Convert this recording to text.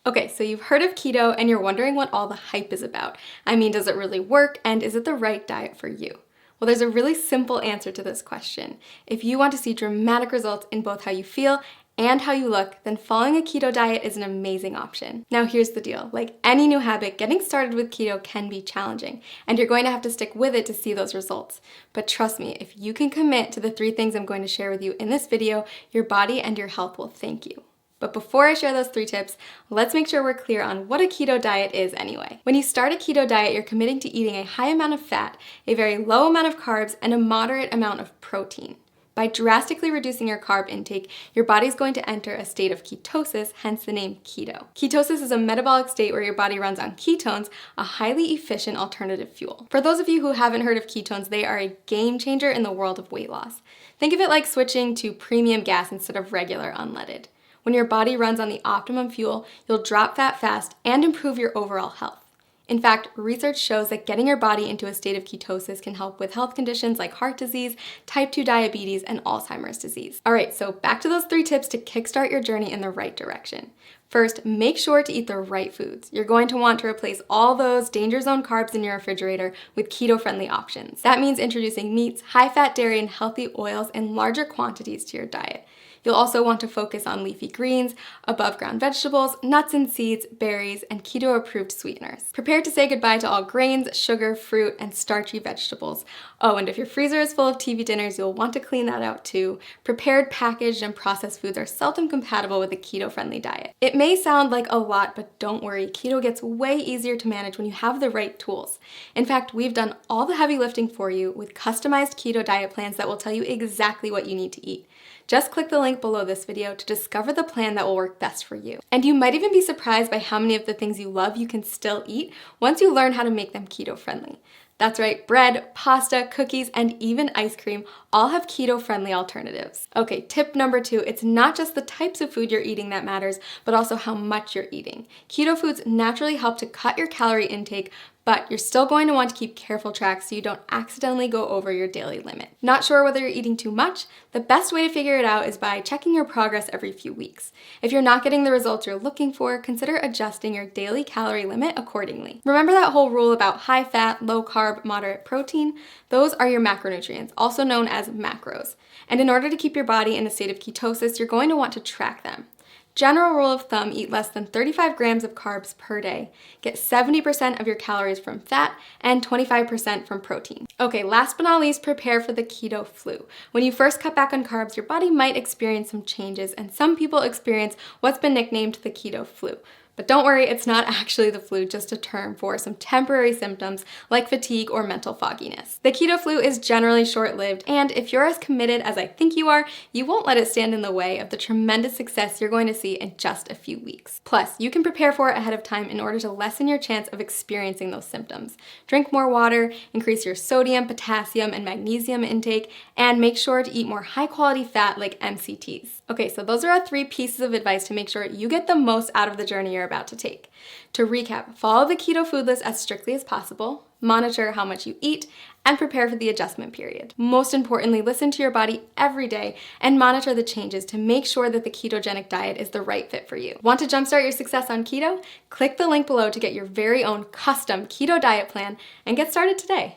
Okay, so you've heard of keto and you're wondering what all the hype is about. I mean, does it really work and is it the right diet for you? Well, there's a really simple answer to this question. If you want to see dramatic results in both how you feel and how you look, then following a keto diet is an amazing option. Now here's the deal. Like any new habit, getting started with keto can be challenging, and you're going to have to stick with it to see those results. But trust me, if you can commit to the 3 things I'm going to share with you in this video, your body and your health will thank you. But before I share those 3 tips, let's make sure we're clear on what a keto diet is anyway. When you start a keto diet, you're committing to eating a high amount of fat, a very low amount of carbs, and a moderate amount of protein. By drastically reducing your carb intake, your body's going to enter a state of ketosis, hence the name keto. Ketosis is a metabolic state where your body runs on ketones, a highly efficient alternative fuel. For those of you who haven't heard of ketones, they are a game changer in the world of weight loss. Think of it like switching to premium gas instead of regular unleaded. When your body runs on the optimum fuel, you'll drop fat fast and improve your overall health. In fact, research shows that getting your body into a state of ketosis can help with health conditions like heart disease, type 2 diabetes, and Alzheimer's disease. All right, so back to those 3 tips to kickstart your journey in the right direction. First, make sure to eat the right foods. You're going to want to replace all those danger zone carbs in your refrigerator with keto-friendly options. That means introducing meats, high-fat dairy, and healthy oils in larger quantities to your diet. You'll also want to focus on leafy greens, above-ground vegetables, nuts and seeds, berries, and keto-approved sweeteners. Prepare to say goodbye to all grains, sugar, fruit, and starchy vegetables. Oh, and if your freezer is full of TV dinners, you'll want to clean that out too. Prepared, packaged, and processed foods are seldom compatible with a keto-friendly diet. It may sound like a lot, but don't worry, keto gets way easier to manage when you have the right tools. In fact, we've done all the heavy lifting for you with customized keto diet plans that will tell you exactly what you need to eat. Just click the link below this video to discover the plan that will work best for you. And you might even be surprised by how many of the things you love you can still eat once you learn how to make them keto-friendly. That's right, bread, pasta, cookies, and even ice cream all have keto-friendly alternatives. Okay, tip number 2, it's not just the types of food you're eating that matters, but also how much you're eating. Keto foods naturally help to cut your calorie intake, but you're still going to want to keep careful track so you don't accidentally go over your daily limit. Not sure whether you're eating too much? The best way to figure it out is by checking your progress every few weeks. If you're not getting the results you're looking for, consider adjusting your daily calorie limit accordingly. Remember that whole rule about high fat, low carb, moderate protein? Those are your macronutrients, also known as macros. And in order to keep your body in a state of ketosis, you're going to want to track them. General rule of thumb, eat less than 35 grams of carbs per day. Get 70% of your calories from fat and 25% from protein. Okay, last but not least, prepare for the keto flu. When you first cut back on carbs, your body might experience some changes, and some people experience what's been nicknamed the keto flu. But don't worry, it's not actually the flu, just a term for some temporary symptoms like fatigue or mental fogginess. The keto flu is generally short-lived, and if you're as committed as I think you are, you won't let it stand in the way of the tremendous success you're going to see in just a few weeks. Plus, you can prepare for it ahead of time in order to lessen your chance of experiencing those symptoms. Drink more water, increase your sodium, potassium, and magnesium intake, and make sure to eat more high-quality fat like MCTs. Okay, so those are our 3 pieces of advice to make sure you get the most out of the journey you're about to take. To recap, follow the keto food list as strictly as possible, monitor how much you eat, and prepare for the adjustment period. Most importantly, listen to your body every day and monitor the changes to make sure that the ketogenic diet is the right fit for you. Want to jumpstart your success on keto? Click the link below to get your very own custom keto diet plan and get started today.